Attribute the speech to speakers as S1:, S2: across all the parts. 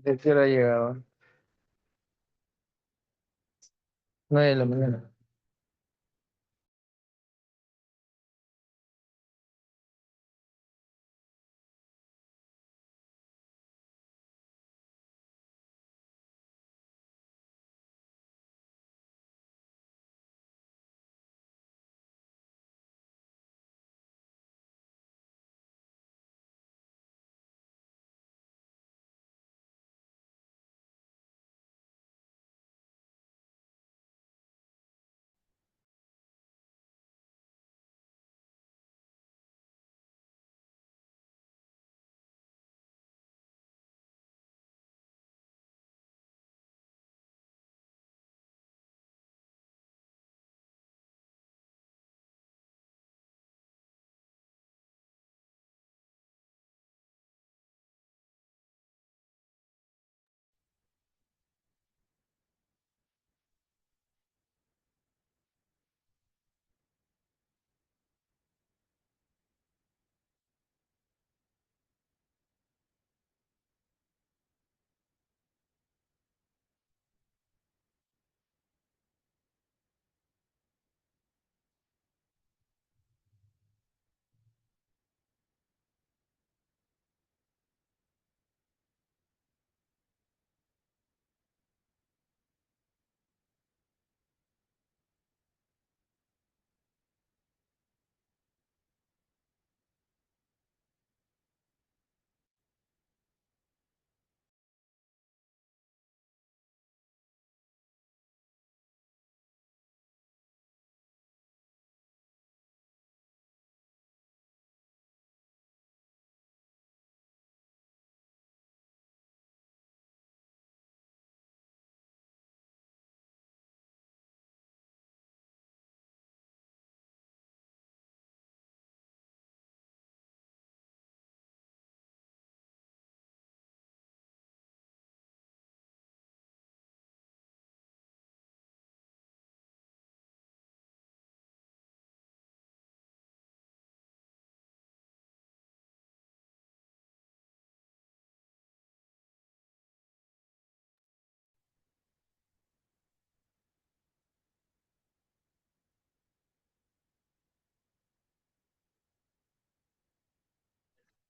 S1: ¿A qué hora llegaba? 9 de la mañana.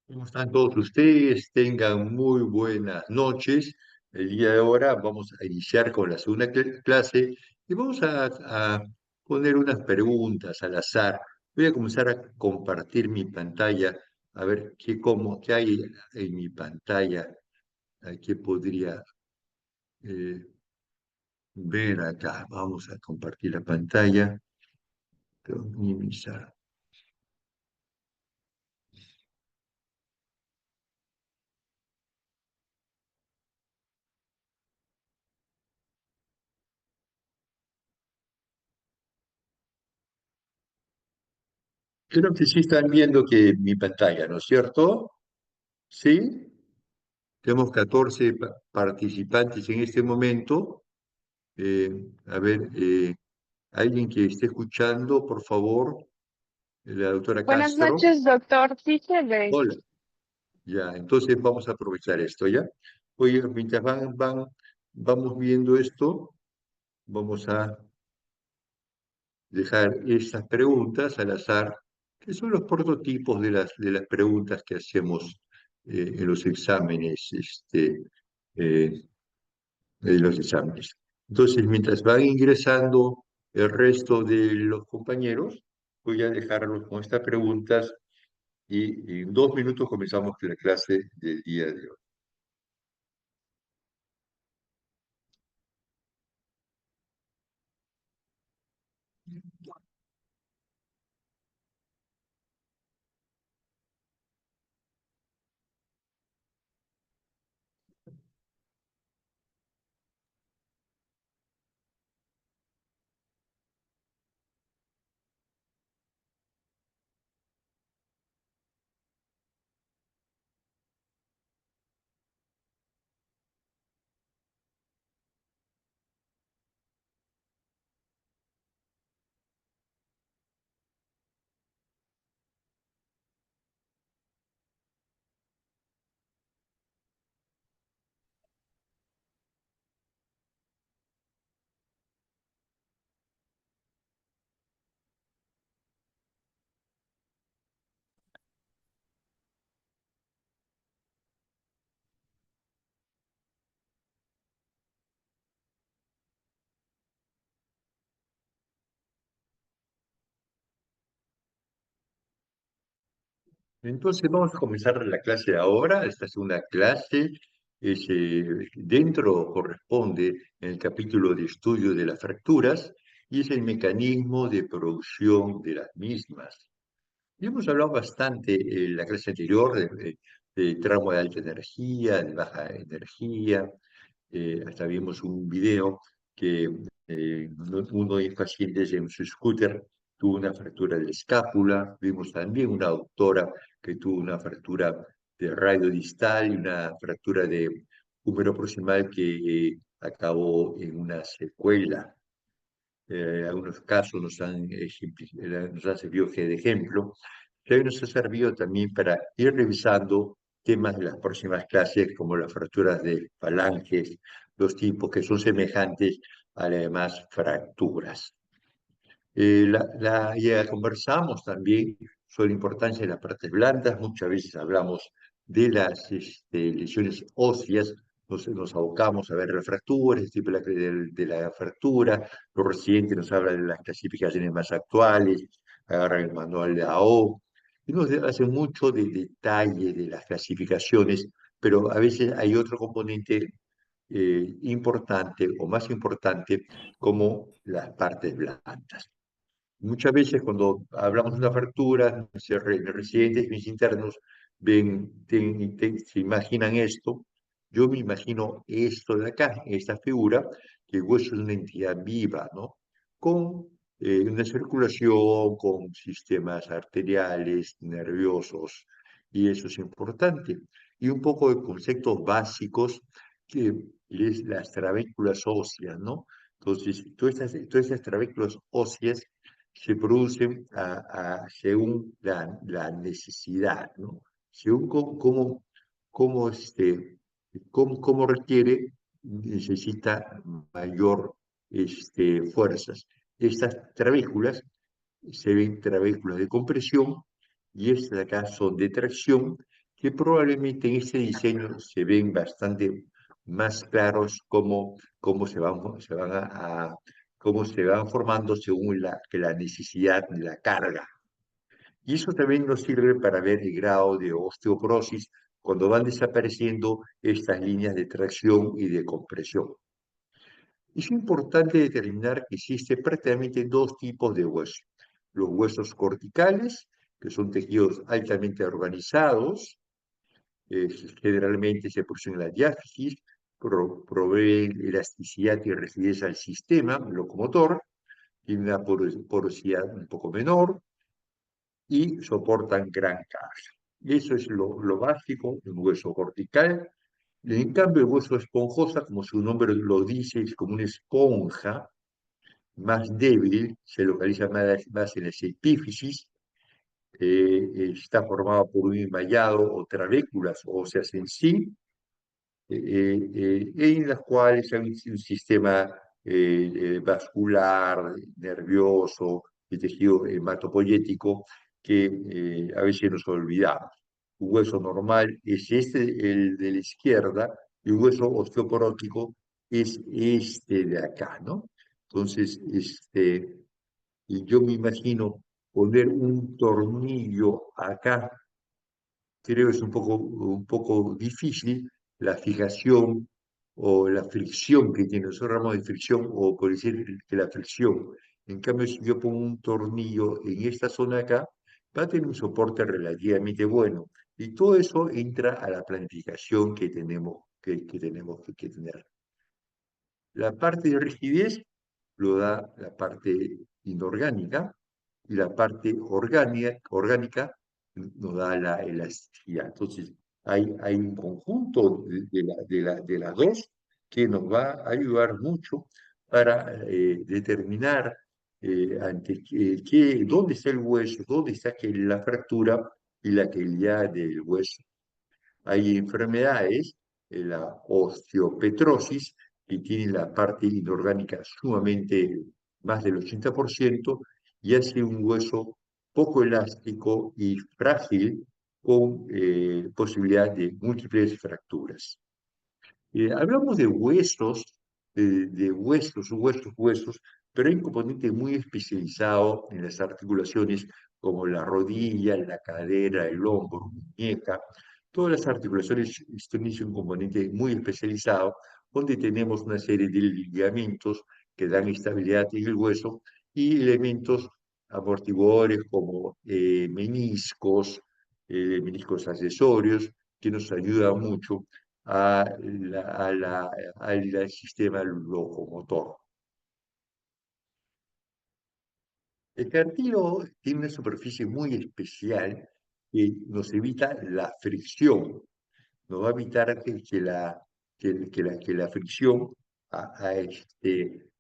S2: ¿Cómo están todos ustedes? Tengan muy buenas noches. El día de ahora vamos a iniciar con la segunda clase y vamos a poner unas preguntas al azar. Voy a comenzar a compartir mi pantalla, a ver qué hay en mi pantalla, qué podría eh, ver acá. Vamos a compartir la pantalla. Minimizar. Creo que sí están viendo que mi pantalla, ¿no es cierto? ¿Sí? Tenemos 14 participantes en este momento. A ver, alguien que esté escuchando, por favor, la doctora
S1: Buenas
S2: Castro.
S1: noches, doctor. Sí se ve.
S2: Hola. Ya, entonces vamos a aprovechar esto, ¿ya? Oye, mientras vamos viendo esto, vamos a dejar estas preguntas al azar, que son los prototipos de las preguntas que hacemos en los exámenes, eh, de los exámenes. Entonces, mientras van ingresando el resto de los compañeros, voy a dejarlos con estas preguntas y en 2 minutos comenzamos la clase del día de hoy. Entonces vamos a comenzar la clase ahora. Esta es una clase, dentro corresponde en el capítulo de estudio de las fracturas y es el mecanismo de producción de las mismas. Y hemos hablado bastante en la clase anterior de tramo de alta energía, de baja energía. Hasta vimos un video que uno de los pacientes en su scooter tuvo una fractura de la escápula. Vimos también una doctora que tuvo una fractura de radio distal y una fractura de húmero proximal que acabó en una secuela. Algunos casos nos han servido de ejemplo, pero nos ha servido también para ir revisando temas de las próximas clases, como las fracturas de falanges, los tipos que son semejantes a las demás fracturas. Ya conversamos también sobre la importancia de las partes blandas. Muchas veces hablamos de las lesiones óseas, nos abocamos a ver las fracturas, el tipo de la fractura. Los residentes nos hablan de las clasificaciones más actuales, agarran el manual de AO y nos hacen mucho de detalle de las clasificaciones, pero a veces hay otro componente importante o más importante como las partes blandas. Muchas veces cuando hablamos de una fractura, mis residentes, mis internos se imaginan esto. Yo me imagino esto de acá, esta figura, que el hueso es una entidad viva, ¿no? Con una circulación, con sistemas arteriales, nerviosos, y eso es importante. Y un poco de conceptos básicos que es las trabéculas óseas, ¿no? Entonces, todas estas trabéculas óseas se producen según la necesidad, ¿no? Según cómo requiere, necesita mayor fuerzas. Estas trabéculas se ven trabéculas de compresión y estas de acá son de tracción, que probablemente en este diseño se ven bastante más claros cómo cómo se van formando según la necesidad de la carga. Y eso también nos sirve para ver el grado de osteoporosis cuando van desapareciendo estas líneas de tracción y de compresión. Es importante determinar que existen prácticamente dos tipos de huesos. Los huesos corticales, que son tejidos altamente organizados, generalmente se producen en la diáfisis, proveen elasticidad y rigidez al sistema locomotor, tienen una porosidad un poco menor y soportan gran carga. Eso es lo básico de un hueso cortical. En cambio, el hueso esponjosa, como su nombre lo dice, es como una esponja más débil, se localiza más en las epífisis, está formado por un enmayado o trabéculas óseas en sí, en las cuales hay un sistema vascular, nervioso, de tejido hematopoyético que a veces nos olvidamos. Un hueso normal es este, el de la izquierda, y un hueso osteoporótico es este de acá, ¿no? Entonces, y yo me imagino poner un tornillo acá, creo que es un poco difícil la fijación o la fricción que tiene. Nosotros hablamos de fricción o por decir que la fricción. En cambio, si yo pongo un tornillo en esta zona acá, va a tener un soporte relativamente bueno. Y todo eso entra a la planificación que tenemos que tener. La parte de rigidez lo da la parte inorgánica y la parte orgánica nos da la elasticidad. Entonces, hay un conjunto de las dos que nos va a ayudar mucho para determinar dónde está el hueso, dónde está la fractura y la calidad del hueso. Hay enfermedades, la osteopetrosis, que tiene la parte inorgánica sumamente más del 80% y hace un hueso poco elástico y frágil con posibilidad de múltiples fracturas. Hablamos de huesos, huesos, pero hay un componente muy especializado en las articulaciones como la rodilla, la cadera, el hombro, muñeca. Todas las articulaciones tienen un componente muy especializado, donde tenemos una serie de ligamentos que dan estabilidad en el hueso y elementos amortiguadores como meniscos accesorios, que nos ayudan mucho a al sistema locomotor. El cartílago tiene una superficie muy especial que nos evita la fricción, nos va a evitar que la fricción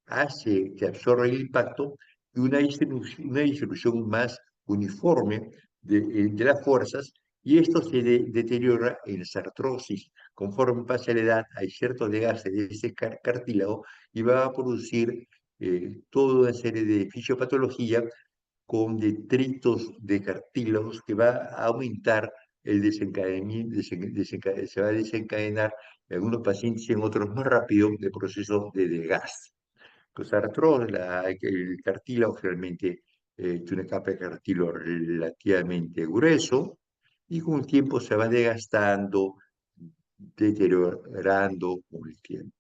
S2: hace que absorba el impacto y una distribución más uniforme de las fuerzas, y esto se deteriora en las artrosis. Conforme pasa la edad, hay cierto desgaste de ese cartílago y va a producir toda una serie de fisiopatología con detritos de cartílagos que va a aumentar el desencadenamiento, se va a desencadenar en algunos pacientes y en otros más rápido de procesos de desgaste. Los artrosis, el cartílago generalmente tiene una capa de cartílago relativamente grueso y con el tiempo se va desgastando, deteriorando con el tiempo.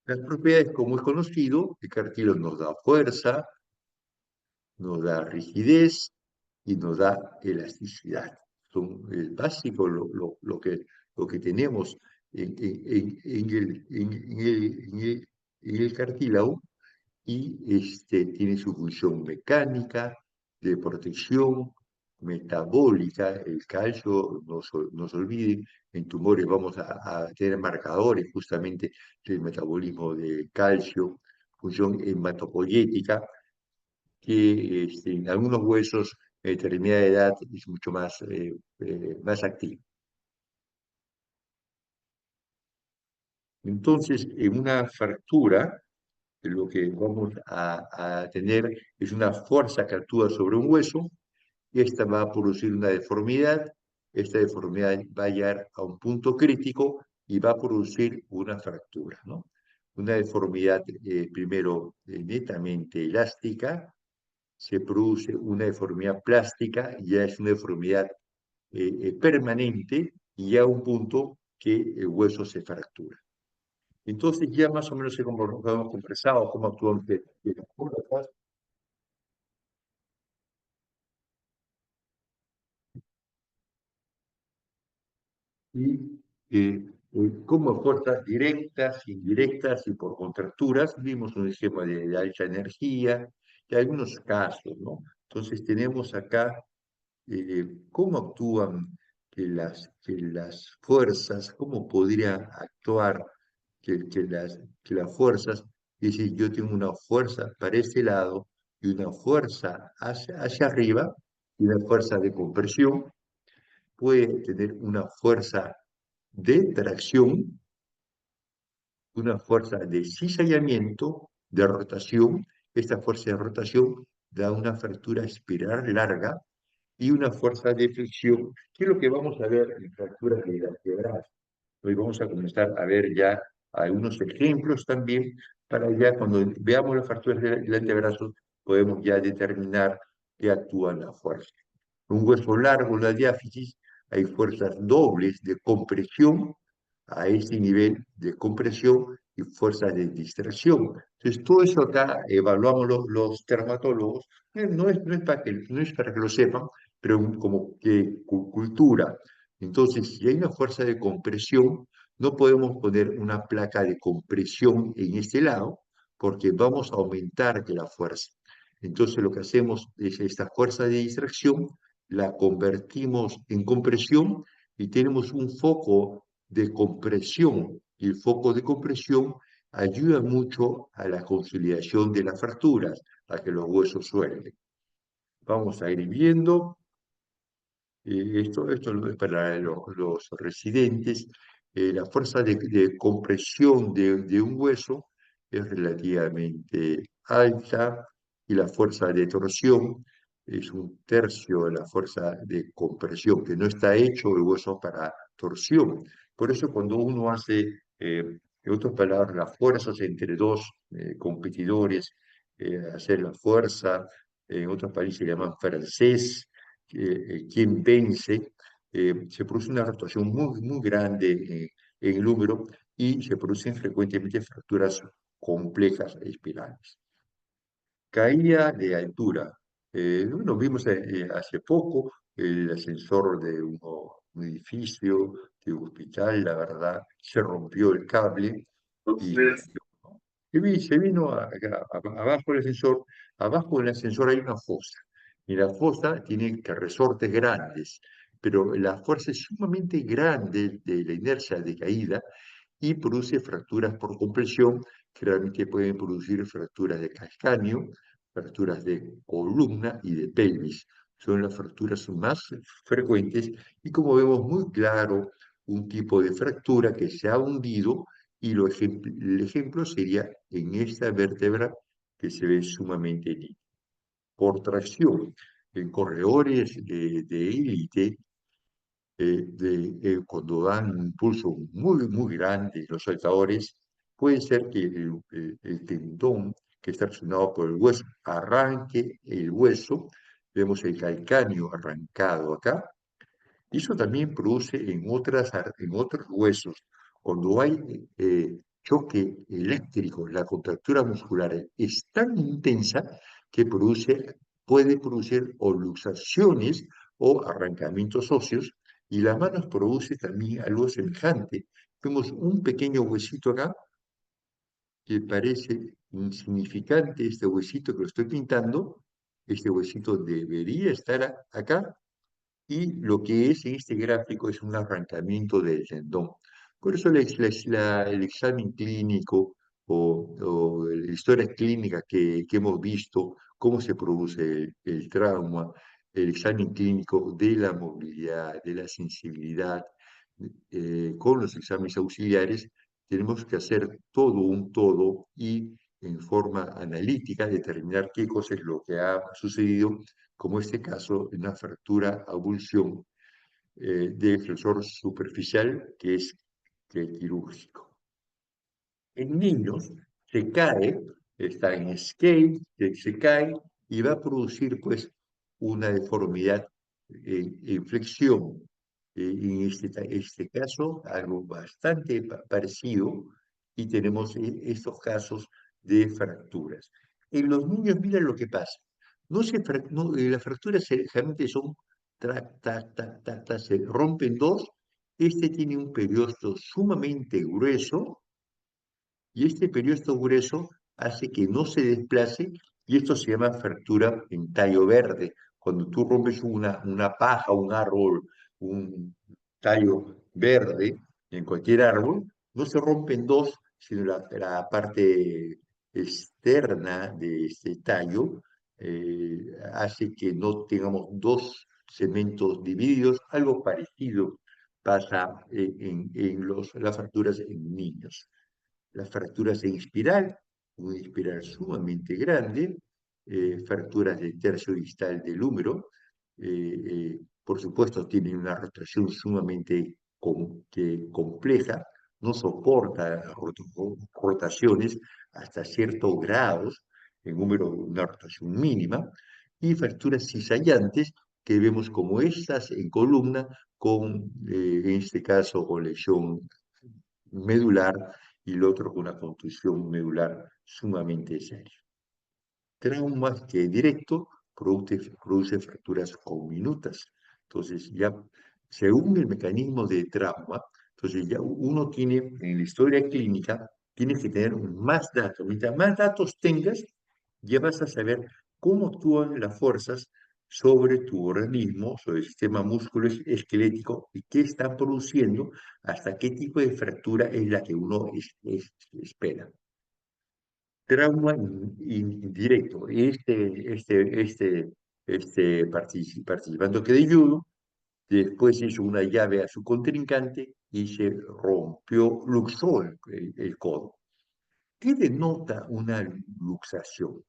S2: Las propiedades, como es conocido, el cartílago nos da fuerza, nos da rigidez y nos da elasticidad. Son el básico, lo que tenemos en el cartílago, y tiene su función mecánica, de protección, metabólica. El calcio, no se olviden, en tumores vamos a tener marcadores justamente del metabolismo del calcio, función hematopoyética, que en algunos huesos a determinada edad es mucho más activo. Entonces, en una fractura, lo que vamos a tener es una fuerza que actúa sobre un hueso, y esta va a producir una deformidad. Esta deformidad va a llegar a un punto crítico y va a producir una fractura, ¿no? Una deformidad, primero, netamente elástica, se produce una deformidad plástica, ya es una deformidad permanente, y ya a un punto que el hueso se fractura. Entonces ya más o menos hemos conversado cómo actúan las fuerzas y cómo fuerzas directas, indirectas y por contracturas. Vimos un esquema de alta energía y algunos casos, ¿no? Entonces tenemos acá cómo actúan que las fuerzas, cómo podrían actuar que las fuerzas, es decir, yo tengo una fuerza para este lado y una fuerza hacia arriba, y una fuerza de compresión, puede tener una fuerza de tracción, una fuerza de cizallamiento, de rotación. Esta fuerza de rotación da una fractura espiral larga, y una fuerza de fricción, que es lo que vamos a ver en fracturas bilaterales. Hoy vamos a comenzar a ver ya algunos ejemplos también, para ya cuando veamos las fracturas del antebrazo podemos ya determinar que actúa la fuerza. Un hueso largo, la diáfisis, hay fuerzas dobles de compresión a este nivel de compresión y fuerzas de distracción. Entonces, todo eso acá evaluamos los dermatólogos. No es para que lo sepan, pero como que cultura. Entonces, si hay una fuerza de compresión, no podemos poner una placa de compresión en este lado, porque vamos a aumentar que la fuerza. Entonces, lo que hacemos es esta fuerza de distracción la convertimos en compresión, y tenemos un foco de compresión. Y el foco de compresión ayuda mucho a la consolidación de las fracturas, a que los huesos suelten. Vamos a ir viendo. Esto es para los residentes. La fuerza de compresión de un hueso es relativamente alta, y la fuerza de torsión es un tercio de la fuerza de compresión, que no está hecho el hueso para torsión. Por eso cuando uno hace, en otras palabras, las fuerzas entre dos competidores hacer la fuerza, en otros países se llaman francés, quien vence, se produce una rotación muy grande en el húmero y se producen frecuentemente fracturas complejas e espirales. Caída de altura. Bueno, vimos hace poco el ascensor de un edificio, de un hospital, la verdad, se rompió el cable y se vino abajo del ascensor. Abajo del ascensor hay una fosa y la fosa tiene resortes grandes, pero la fuerza es sumamente grande de la inercia de caída y produce fracturas por compresión que realmente pueden producir fracturas de calcáneo, fracturas de columna y de pelvis. Son las fracturas más frecuentes y como vemos muy claro, un tipo de fractura que se ha hundido y el ejemplo sería en esta vértebra que se ve sumamente nítida. Por tracción, en corredores de élite, cuando dan un impulso muy grande los saltadores, puede ser que el tendón que está relacionado por el hueso arranque el hueso, vemos el calcáneo arrancado acá, y eso también produce en otros huesos, cuando hay choque eléctrico, la contractura muscular es tan intensa que puede producir o luxaciones o arrancamientos óseos, y las manos produce también algo semejante. Vemos un pequeño huesito acá que parece insignificante, este huesito que lo estoy pintando, este huesito debería estar acá, y lo que es en este gráfico es un arrancamiento del tendón. Por eso el examen clínico o la historia clínica que hemos visto, cómo se produce el trauma, el examen clínico de la movilidad, de la sensibilidad, con los exámenes auxiliares, tenemos que hacer todo un todo y en forma analítica determinar qué cosa es lo que ha sucedido, como este caso, una fractura avulsión del flexor superficial que es quirúrgico. En niños se cae, está en skate, se cae y va a producir pues una deformidad en flexión. En este caso, algo bastante parecido y tenemos estos casos de fracturas. En los niños, mira lo que pasa. Las fracturas generalmente son se rompen dos. Este tiene un periodo sumamente grueso y este periodo grueso hace que no se desplace y esto se llama fractura en tallo verde. Cuando tú rompes una paja, un árbol, un tallo verde en cualquier árbol, no se rompen dos, sino la parte externa de este tallo hace que no tengamos dos segmentos divididos, algo parecido pasa las fracturas en niños. Las fracturas en espiral, una espiral sumamente grande, fracturas del tercio distal del húmero, por supuesto tienen una rotación sumamente compleja, no soporta rotaciones hasta ciertos grados, en húmero una rotación mínima, y fracturas cizallantes que vemos como estas en columna, en este caso con lesión medular y el otro con una contusión medular sumamente seria. Traumas que directo produce fracturas conminutas. Entonces, ya según el mecanismo de trauma, entonces ya uno tiene en la historia clínica, tienes que tener más datos. Mientras más datos tengas, ya vas a saber cómo actúan las fuerzas sobre tu organismo, sobre el sistema musculoesquelético y qué están produciendo, hasta qué tipo de fractura es la que uno espera. Trauma indirecto. Este participante que de judo, después hizo una llave a su contrincante y se luxó el codo. ¿Qué denota una luxación?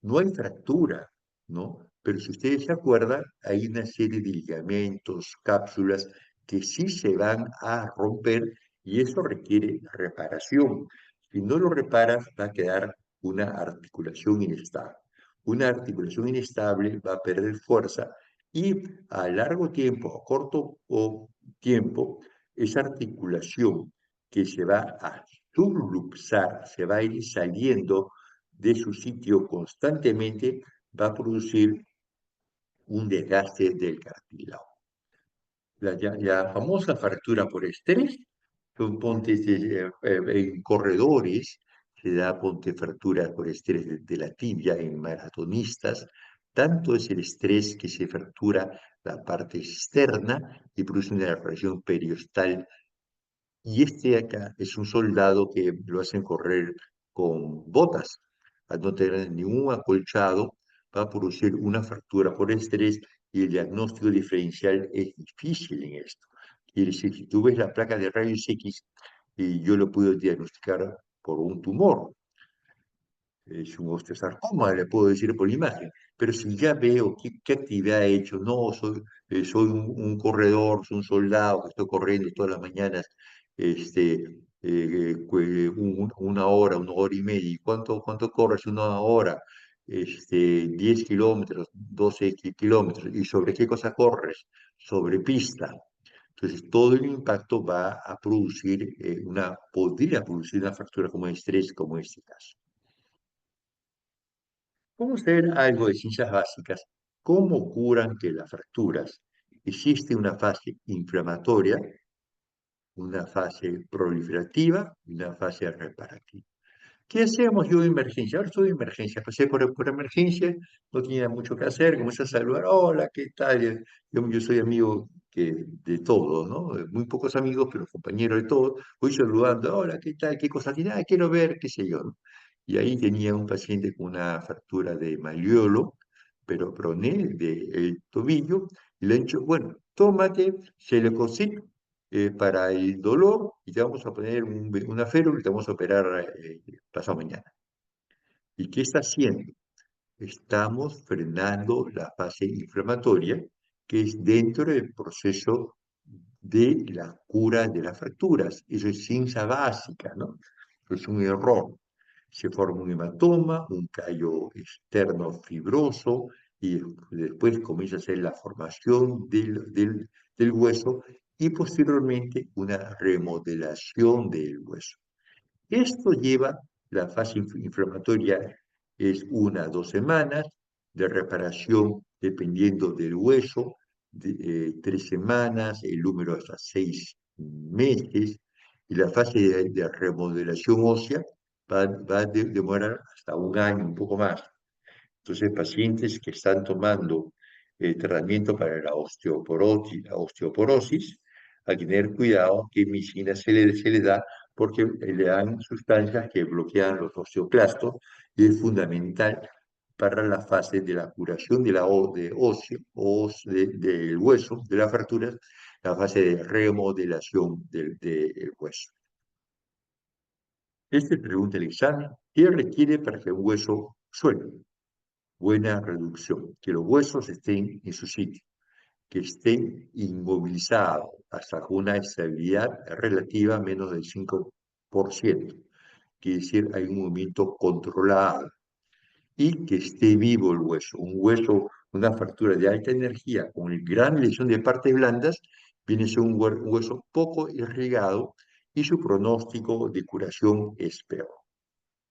S2: No hay fractura, ¿no? Pero si ustedes se acuerdan, hay una serie de ligamentos, cápsulas, que sí se van a romper y eso requiere reparación. Si no lo reparas, va a quedar una articulación inestable. Una articulación inestable va a perder fuerza y a largo tiempo, a corto tiempo, esa articulación que se va a subluxar, se va a ir saliendo de su sitio constantemente, va a producir un desgaste del cartílago. La famosa fractura por estrés, ponte en corredores, se da ponte fractura por estrés de la tibia en maratonistas, tanto es el estrés que se fractura la parte externa y produce una reacción periostal y este de acá es un soldado que lo hacen correr con botas. Al no tener ningún acolchado, va a producir una fractura por estrés y el diagnóstico diferencial es difícil en esto. Quiere decir, si tú ves la placa de rayos X, y yo lo puedo diagnosticar por un tumor, es un osteosarcoma, le puedo decir por imagen, pero si ya veo qué actividad ha hecho, no, soy un corredor, soy un soldado que estoy corriendo todas las mañanas, una hora y media, ¿y cuánto corres? Una hora, 10 kilómetros, 12 kilómetros, ¿y sobre qué cosa corres? Sobre pista. Entonces, todo el impacto va a producir podría producir una fractura como estrés, como en este caso. Vamos a ver algo de ciencias básicas. ¿Cómo curan que las fracturas? Existe una fase inflamatoria, una fase proliferativa y una fase reparativa. ¿Qué hacemos yo de emergencia? Ahora estoy de emergencia, pasé por emergencia, no tenía mucho que hacer, comencé a saludar, hola, ¿qué tal? Yo soy amigo de todos, ¿no? Muy pocos amigos, pero compañeros de todos. Voy saludando, hola, ¿qué tal? ¿Qué cosa tiene? Ah, quiero ver, qué sé yo, ¿no? Y ahí tenía un paciente con una fractura de malleolo, pero proné del tobillo, y le he dicho, bueno, tómate Celecocit para el dolor y te vamos a poner una férula y te vamos a operar pasado mañana. ¿Y qué está haciendo? Estamos frenando la fase inflamatoria, que es dentro del proceso de la cura de las fracturas. Eso es ciencia básica, ¿no? Es un error. Se forma un hematoma, un callo externo fibroso, y después comienza a hacer la formación del hueso y posteriormente una remodelación del hueso. Esto lleva, la fase inflamatoria es 1 a 2 semanas, de reparación dependiendo del hueso, 3 semanas, el número hasta 6 meses, y la fase de remodelación ósea va a demorar hasta un año, un poco más. Entonces, pacientes que están tomando tratamiento para la osteoporosis, hay que tener cuidado qué medicina se le da, porque le dan sustancias que bloquean los osteoclastos y es fundamental para la fase de la curación de óseo, del hueso, de las fracturas, la fase de remodelación del hueso. Este pregunta el examen, ¿qué requiere para que un hueso suelte? Buena reducción, que los huesos estén en su sitio, que estén inmovilizados hasta con una estabilidad relativa menos del 5%, quiere decir hay un movimiento controlado y que esté vivo el hueso. Un hueso, una fractura de alta energía con gran lesión de partes blandas, viene a ser un hueso poco irrigado y su pronóstico de curación es peor.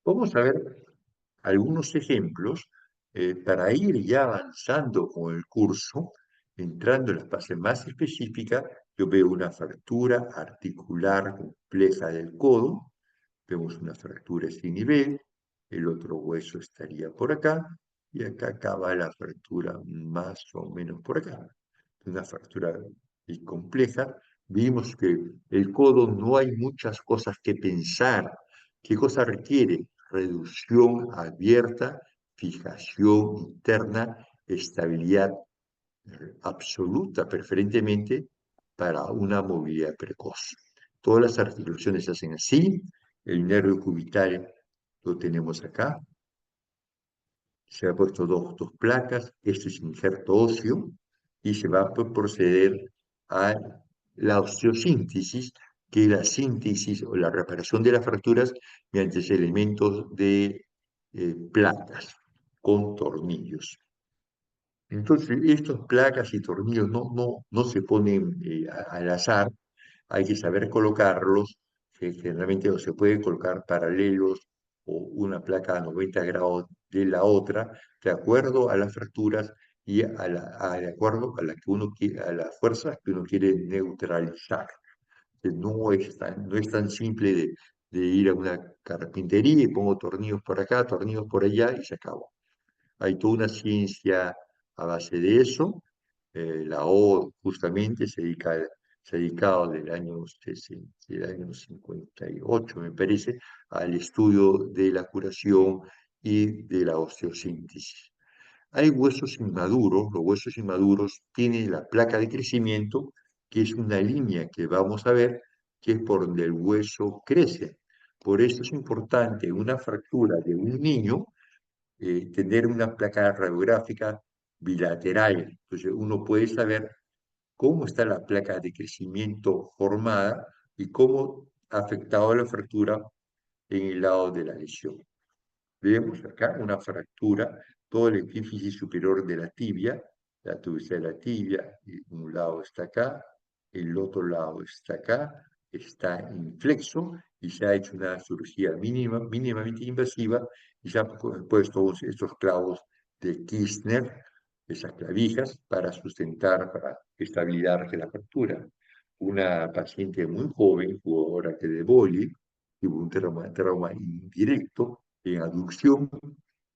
S2: Vamos a ver algunos ejemplos para ir ya avanzando con el curso, entrando en la fase más específica. Yo veo una fractura articular compleja del codo, vemos una fractura sin nivel, el otro hueso estaría por acá, y acá acaba la fractura más o menos por acá. Una fractura compleja. Vimos que el codo no hay muchas cosas que pensar. ¿Qué cosa requiere? Reducción abierta, fijación interna, estabilidad absoluta, preferentemente para una movilidad precoz. Todas las articulaciones se hacen así. El nervio cubital lo tenemos acá. Se ha puesto dos placas. Esto es injerto óseo y se va a proceder a la osteosíntesis, que es la síntesis o la reparación de las fracturas mediante elementos de placas con tornillos. Entonces, estas placas y tornillos no se ponen al azar, hay que saber colocarlos, que generalmente se pueden colocar paralelos o una placa a 90 grados de la otra, de acuerdo a las fracturas y de acuerdo a, la que uno quiere, a las fuerzas que uno quiere neutralizar. Que no es tan simple de ir a una carpintería y pongo tornillos por acá, tornillos por allá y se acabó. Hay toda una ciencia a base de eso. La O justamente se ha dedicado del año 58, me parece, al estudio de la curación y de la osteosíntesis. Hay huesos inmaduros, los huesos inmaduros tienen la placa de crecimiento, que es una línea que vamos a ver, que es por donde el hueso crece. Por eso es importante una fractura de un niño tener una placa radiográfica bilateral. Entonces uno puede saber cómo está la placa de crecimiento formada y cómo ha afectado la fractura en el lado de la lesión. Vemos acá una fractura, todo el epífisis superior de la tuberosidad de la tibia, y un lado está acá, el otro lado está acá, está inflexo y se ha hecho una cirugía mínimamente invasiva y se han puesto estos clavos de Kirchner, esas clavijas, para sustentar, para estabilizar la fractura. Una paciente muy joven, jugadora de vóley, tuvo un trauma indirecto en aducción,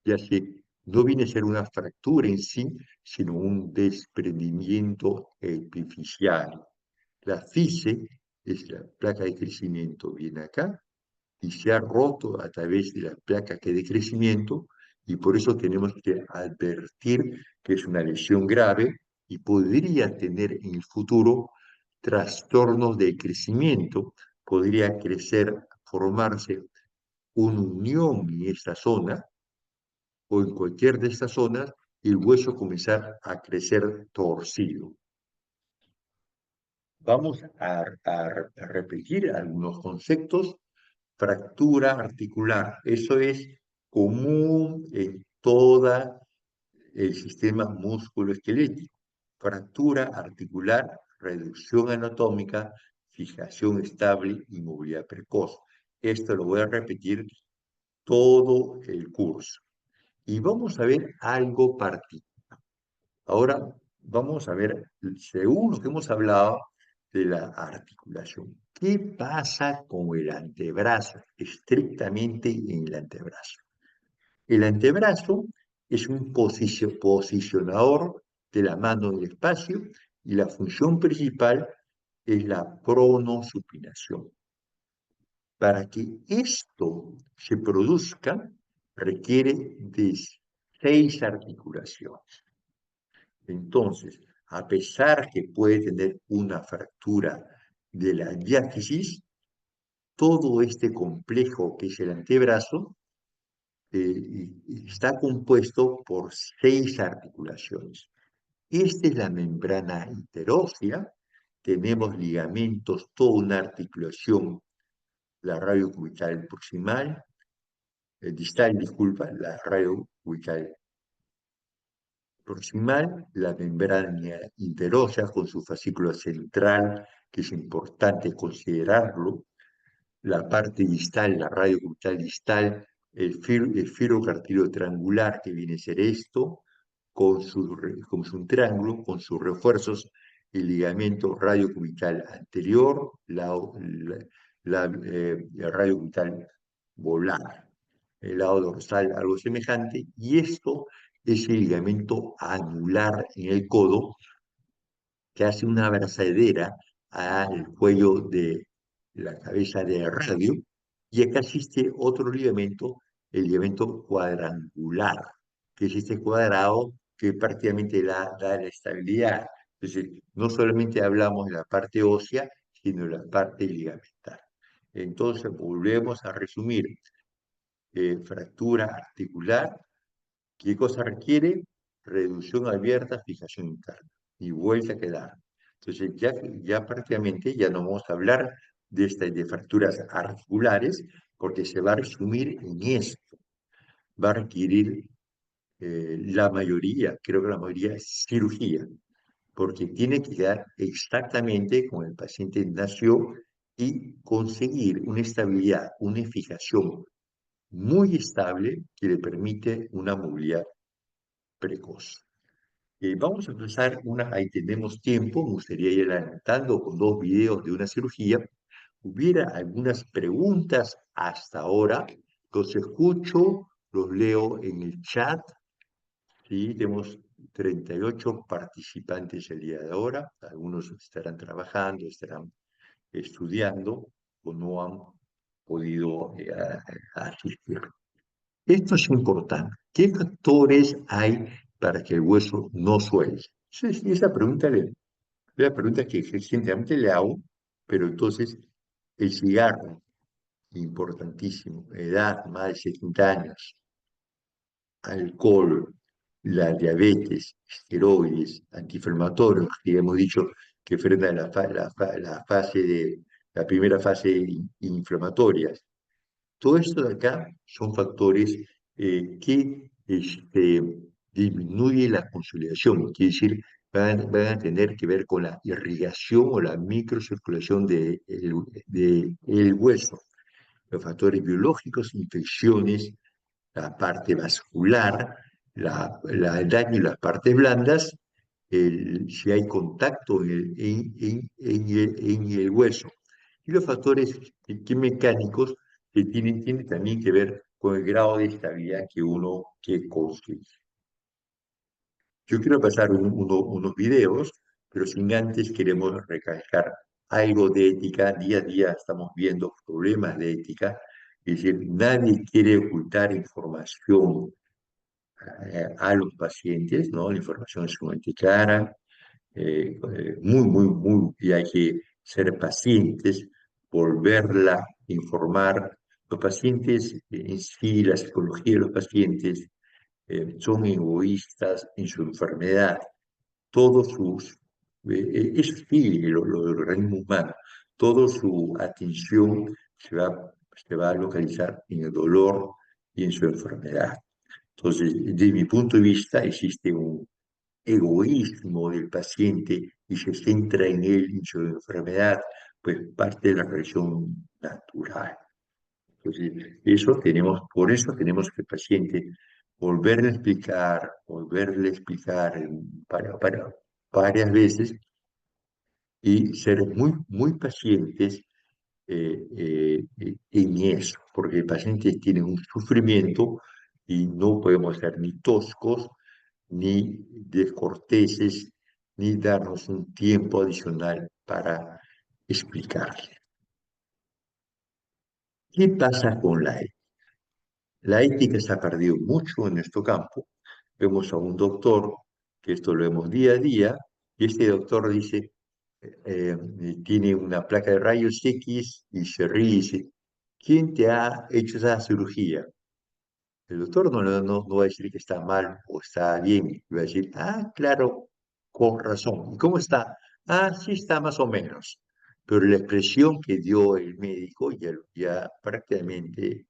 S2: ya que no viene a ser una fractura en sí, sino un desprendimiento epifisial. La FICE es la placa de crecimiento, viene acá y se ha roto a través de la placa que de crecimiento y por eso tenemos que advertir que es una lesión grave y podría tener en el futuro trastornos de crecimiento, podría crecer, formarse una unión en esta zona o en cualquier de estas zonas y el hueso comenzar a crecer torcido. Vamos a repetir algunos conceptos. Fractura articular, eso es común en todo el sistema musculoesquelético. Fractura articular, reducción anatómica, fijación estable y movilidad precoz. Esto lo voy a repetir todo el curso. Y vamos a ver algo particular. Ahora vamos a ver, según lo que hemos hablado de la articulación, ¿qué pasa con el antebrazo? Estrictamente en el antebrazo. El antebrazo es un posicionador de la mano del espacio y la función principal es la pronosupinación. Para que esto se produzca, requiere de 6 articulaciones. Entonces, a pesar que puede tener una fractura de la diáfisis, todo este complejo que es el antebrazo está compuesto por 6 articulaciones. Esta es la membrana interósea, tenemos ligamentos, toda una articulación, la radiocubital proximal, distal, disculpa, la radiocubital proximal, la membrana interósea con su fascículo central, que es importante considerarlo, la parte distal, la radiocubital distal, el filo cartílago triangular, que viene a ser esto, como es un triángulo, con sus refuerzos, el ligamento radiocubital anterior, el radiocubital volar, el lado dorsal algo semejante, y esto es el ligamento anular en el codo, que hace una abrazadera al cuello de la cabeza de radio, y acá existe otro ligamento, el ligamento cuadrangular, que es este cuadrado que prácticamente da la estabilidad. Entonces, no solamente hablamos de la parte ósea, sino de la parte ligamentar. Entonces, volvemos a resumir. Fractura articular, ¿qué cosa requiere? Reducción abierta, fijación interna y vuelta a quedar. Entonces ya prácticamente ya no vamos a hablar de fracturas articulares porque se va a resumir en esto. va a requerir la mayoría, creo que la mayoría es cirugía, porque tiene que quedar exactamente como el paciente nació y conseguir una estabilidad, una fijación muy estable que le permite una movilidad precoz. Vamos a empezar ahí tenemos tiempo, me gustaría ir adelantando con dos videos de una cirugía. Hubiera algunas preguntas hasta ahora, los escucho, los leo en el chat. Sí, tenemos 38 participantes el día de ahora, algunos estarán trabajando, estarán estudiando o no han podido asistir. Esto es importante. ¿Qué factores hay para que el hueso no suelte? Esa pregunta es la pregunta que recientemente le hago, pero entonces el cigarro, importantísimo, edad, más de 70 años, alcohol, la diabetes, esteroides, antiinflamatorios, que hemos dicho que frenan la fase la primera fase inflamatoria. Todo esto de acá son factores que disminuyen la consolidación, quiere decir, van a tener que ver con la irrigación o la microcirculación del hueso. Los factores biológicos, infecciones, la parte vascular, el daño en las partes blandas, si hay contacto en el hueso. Y los factores mecánicos que tienen también que ver con el grado de estabilidad que uno que construye. Yo quiero pasar unos videos, pero sin antes queremos recalcar algo de ética. Día a día estamos viendo problemas de ética. Es decir, nadie quiere ocultar información a los pacientes, ¿no? La información es sumamente clara, y hay que ser pacientes, volverla a informar. Los pacientes en sí, la psicología de los pacientes son egoístas en su enfermedad. Todos eso sí, lo del organismo humano, toda su atención se va a localizar en el dolor y en su enfermedad. Entonces, desde mi punto de vista, existe un egoísmo del paciente y se centra en él y su enfermedad, pues parte de la reacción natural. Entonces, por eso tenemos que el paciente volverle a explicar varias veces y ser muy pacientes en eso, porque el paciente tiene un sufrimiento y no podemos ser ni toscos, ni descorteses, ni darnos un tiempo adicional para explicarle. ¿Qué pasa con la ética? La ética se ha perdido mucho en nuestro campo. Vemos a un doctor, que esto lo vemos día a día, y este doctor dice, tiene una placa de rayos X y se ríe y dice, ¿quién te ha hecho esa cirugía? El doctor no va a decir que está mal o está bien, va a decir, ah, claro, con razón. ¿Y cómo está? Ah, sí está más o menos. Pero la expresión que dio el médico ya prácticamente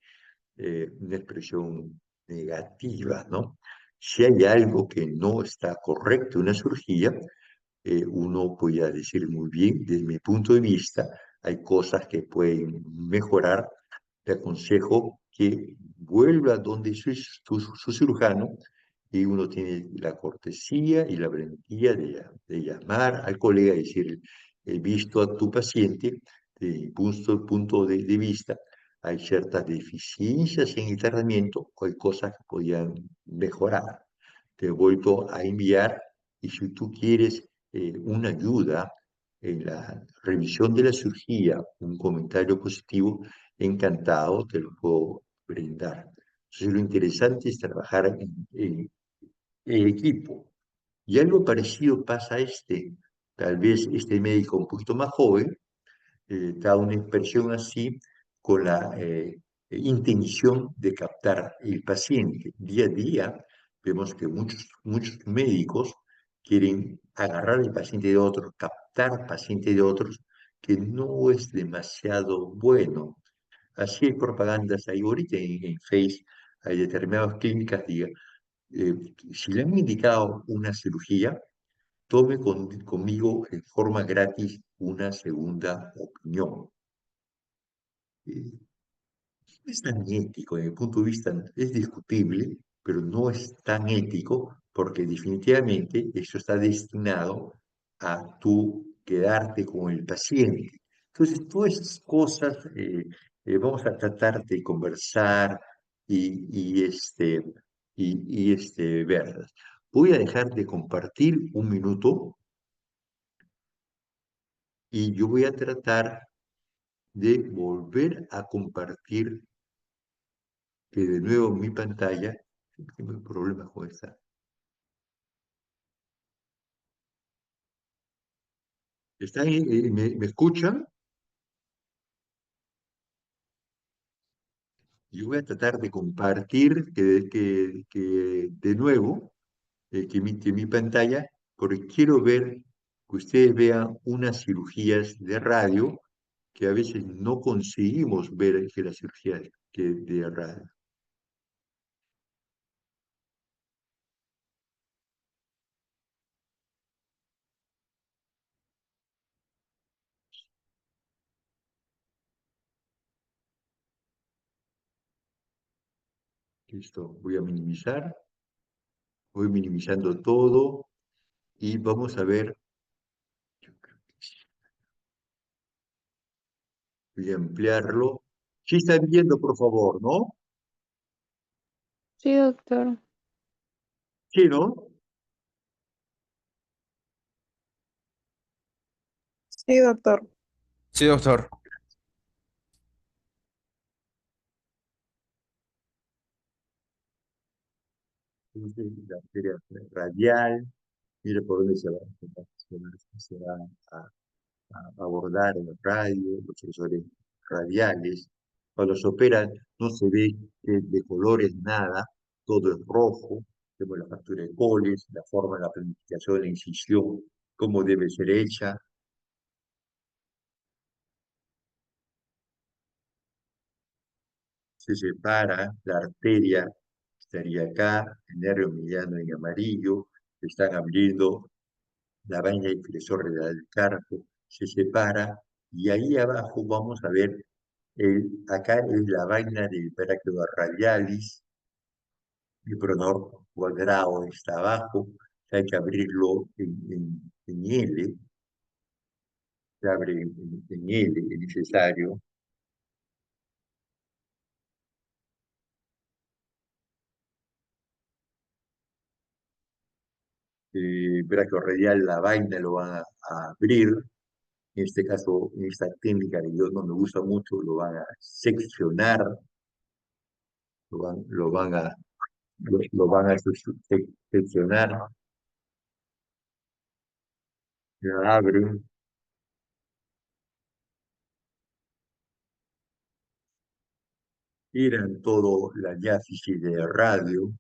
S2: una expresión negativa, ¿no? Si hay algo que no está correcto en una cirugía, uno podría decir muy bien, desde mi punto de vista, hay cosas que pueden mejorar. Te aconsejo que vuelva donde su cirujano y uno tiene la cortesía y la valentía de llamar al colega y decir, he visto a tu paciente, desde mi punto de vista, hay ciertas deficiencias en el tratamiento o hay cosas que podían mejorar. Te he vuelto a enviar y si tú quieres una ayuda en la revisión de la cirugía, un comentario positivo, encantado te lo puedo brindar. Entonces, lo interesante es trabajar en equipo. Y algo parecido pasa a tal vez este médico un poquito más joven, da una expresión así con la intención de captar el paciente. Día a día vemos que muchos médicos quieren agarrar el paciente de otros, captar paciente de otros, que no es demasiado bueno. Así hay propagandas ahí ahorita en Face, hay determinadas clínicas, diga, eh, si le han indicado una cirugía, tome conmigo en forma gratis una segunda opinión. Eh, no es tan ético, desde mi punto de vista es discutible, pero no es tan ético porque definitivamente eso está destinado a tú quedarte con el paciente. Entonces, todas esas cosas vamos a tratar de conversar y verlas. Voy a dejar de compartir un minuto y yo voy a tratar de volver a compartir de nuevo mi pantalla. Tengo problemas con esta. ¿Están, me escuchan? Yo voy a tratar de compartir que de nuevo que mi pantalla, porque quiero ver que ustedes vean unas cirugías de radio que a veces no conseguimos ver que las cirugías de radio. Listo, voy a minimizar, voy minimizando todo y vamos a ver, voy a ampliarlo. Sí están viendo, por favor, ¿no?
S1: Sí, doctor.
S2: Sí, ¿no?
S3: Sí, doctor.
S4: Sí, doctor.
S2: Entonces, la arteria radial, mire por dónde se va a abordar el radio, los sensores radiales. Cuando se operan no se ve de colores nada, todo es rojo. Vemos la factura de coles, la forma, la planificación de la incisión, cómo debe ser hecha. Se separa la arteria, estaría acá, el nervio mediano en amarillo, están abriendo la vaina inferior del carpo, se separa y ahí abajo vamos a ver, acá es la vaina del parácleo radialis, el pronor cuadrado está abajo, hay que abrirlo en L, se abre en L, es necesario. Brachiorradial, la vaina lo van a abrir, en este caso, en esta técnica que yo no me gusta mucho, lo van a seccionar, lo van a seccionar, la abren, tiran todo la diáfisis de radio,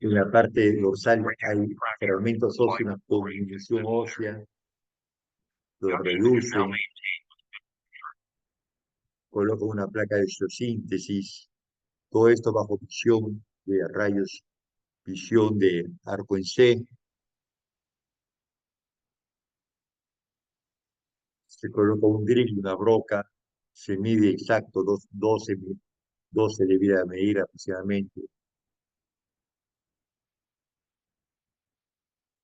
S2: en la parte dorsal hay fragmentos óseos con disminución ósea, los reducen, colocan una placa de biosíntesis, todo esto bajo visión de rayos, visión de arco en C, se coloca un drill, una broca, se mide exacto 12 debiera medir aproximadamente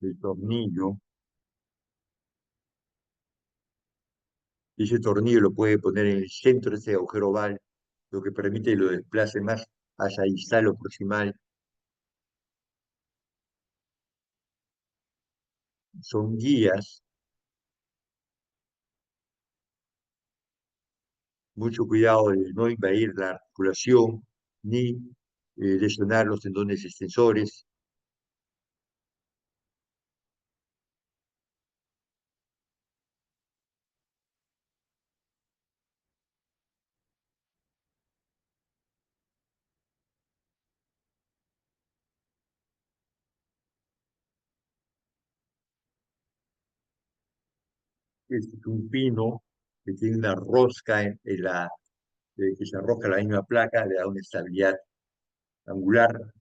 S2: el tornillo, y ese tornillo lo puede poner en el centro de ese agujero oval, lo que permite que lo desplace más hacia el instalo proximal. Son guías, mucho cuidado de no invadir la articulación ni lesionar los tendones extensores. Es un pino que tiene una rosca que se arroja la misma placa, le da una estabilidad angular.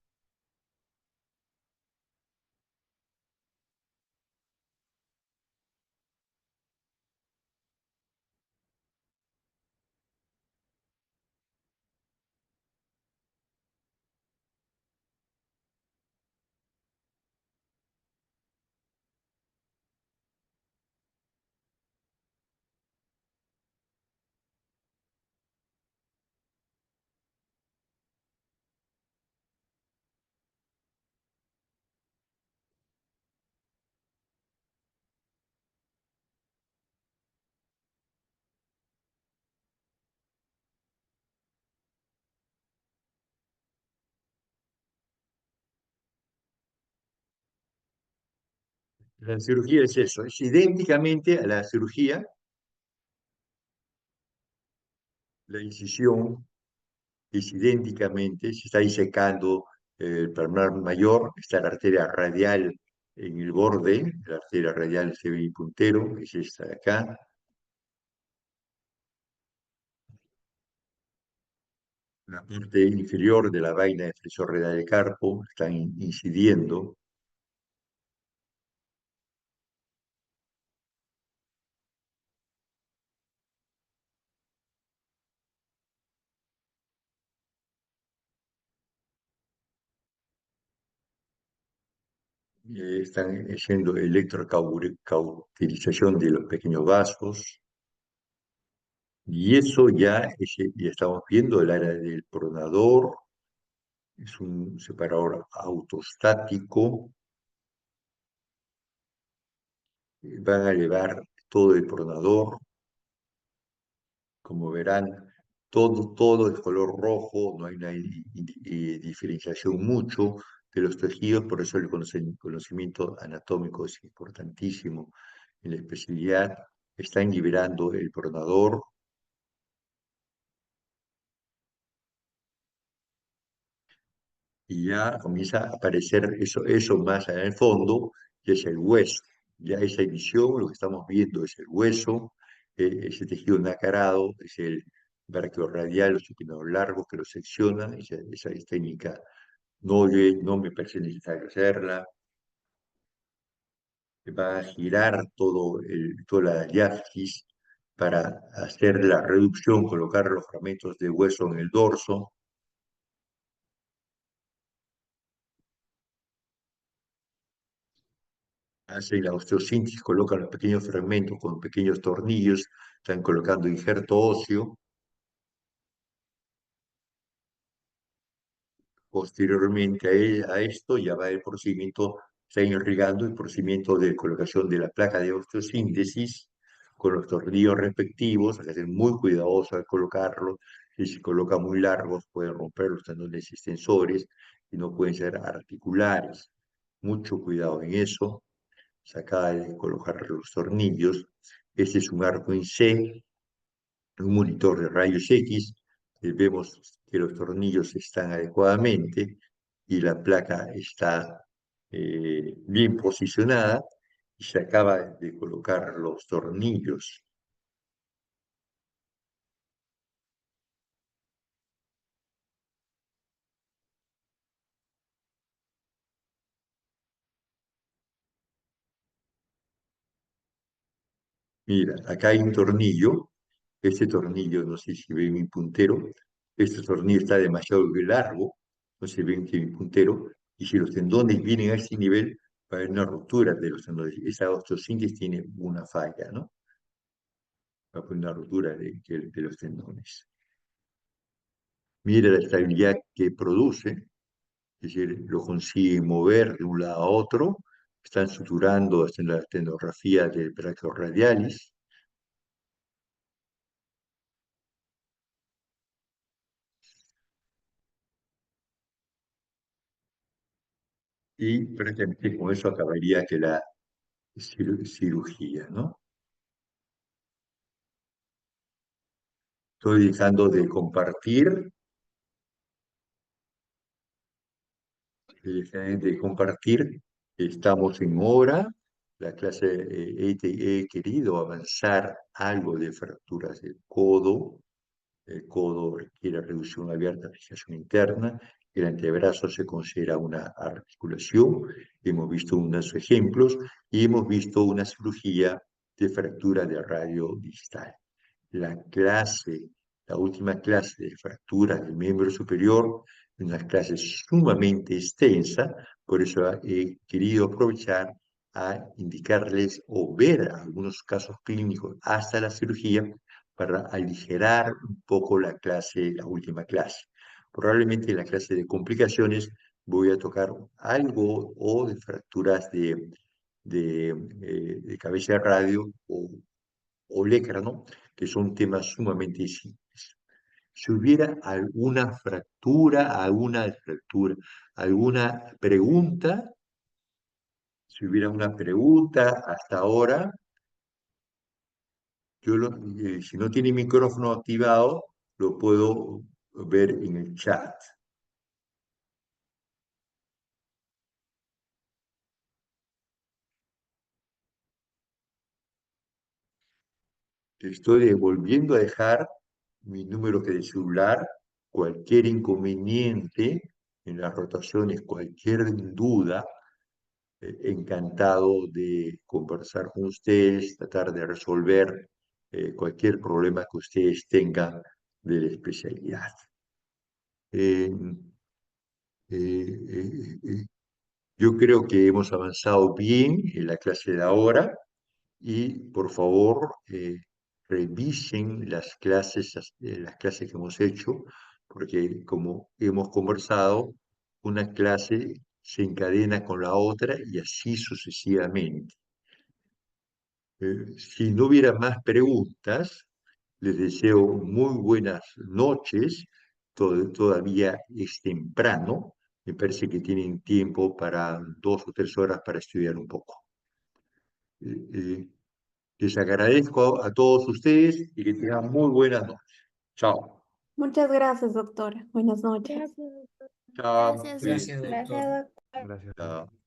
S2: La cirugía es eso, es idénticamente a la cirugía, la incisión es idénticamente, se está disecando el palmar mayor, está la arteria radial en el borde, la arteria radial puntero, es esta de acá, la parte inferior de la vaina de flexor renal del carpo, están incidiendo, están haciendo electrocautilización de los pequeños vasos, y eso ya estamos viendo el área del pronador, es un separador autostático, van a elevar todo el pronador, como verán, todo es color rojo, no hay una diferenciación mucho de los tejidos, por eso el conocimiento anatómico es importantísimo en la especialidad. Están liberando el pronador y ya comienza a aparecer eso más allá en el fondo, que es el hueso. Ya esa visión, lo que estamos viendo es el hueso, ese tejido nacarado, es el brachiorradial, los espinos largos que lo seccionan, esa es técnica no me parece necesario hacerla. Va a girar toda la diáfisis para hacer la reducción, colocar los fragmentos de hueso en el dorso. Hacen la osteosíntesis, colocan los pequeños fragmentos con pequeños tornillos, están colocando injerto óseo. Posteriormente a esto ya va el procedimiento, está irrigando el procedimiento de colocación de la placa de osteosíntesis con los tornillos respectivos, hay que ser muy cuidadoso al colocarlos, si se colocan muy largos pueden romper los tendones extensores y no pueden ser articulares. Mucho cuidado en eso, se acaba de colocar los tornillos, este es un arco en C, un monitor de rayos X, vemos que los tornillos están adecuadamente y la placa está bien posicionada y se acaba de colocar los tornillos. Mira, acá hay un tornillo, este tornillo, no sé si ven mi puntero, este tornillo está demasiado largo, no se ven que mi puntero, y si los tendones vienen a ese nivel, va a haber una ruptura de los tendones. Esa osteosíntesis tiene una falla, ¿no? Va a haber una ruptura de los tendones. Mira la estabilidad que produce, es decir, lo consigue mover de un lado a otro, están suturando, haciendo la estenografía del brachiorradialis, y prácticamente con eso acabaría que la cirugía, ¿no? Estoy dejando de compartir, estamos en hora, La clase he querido avanzar algo de fracturas del codo. El codo requiere reducción abierta, fijación interna. El antebrazo se considera una articulación. Hemos visto unos ejemplos y hemos visto una cirugía de fractura de radio distal. La clase, la última clase de fracturas del miembro superior, una clase sumamente extensa, por eso he querido aprovechar a indicarles o ver algunos casos clínicos hasta la cirugía para aligerar un poco la clase, la última clase. Probablemente en la clase de complicaciones voy a tocar algo o de fracturas de cabeza de radio o ¿no? Que son temas sumamente simples. Si hubiera alguna pregunta, si hubiera una pregunta hasta ahora, si no tiene micrófono activado, lo puedo ver en el chat. Te estoy volviendo a dejar mi número de celular, cualquier inconveniente en las rotaciones, cualquier duda, encantado de conversar con ustedes, tratar de resolver cualquier problema que ustedes tengan de la especialidad. Eh, eh, eh, yo creo que hemos avanzado bien en la clase de ahora y por favor revisen las clases que hemos hecho, porque como hemos conversado, una clase se encadena con la otra y así sucesivamente. Si no hubiera más preguntas, les deseo muy buenas noches. Todavía es temprano. Me parece que tienen tiempo para 2 o 3 horas para estudiar un poco. Eh, eh, Les agradezco a todos ustedes y que tengan muy buenas noches. Chao.
S3: Muchas gracias, doctora. Buenas noches.
S1: Gracias, doctor.
S2: Chao.
S4: Gracias,
S2: Sí,
S4: doctor.
S1: Gracias, doctor.
S5: Gracias.
S2: chao.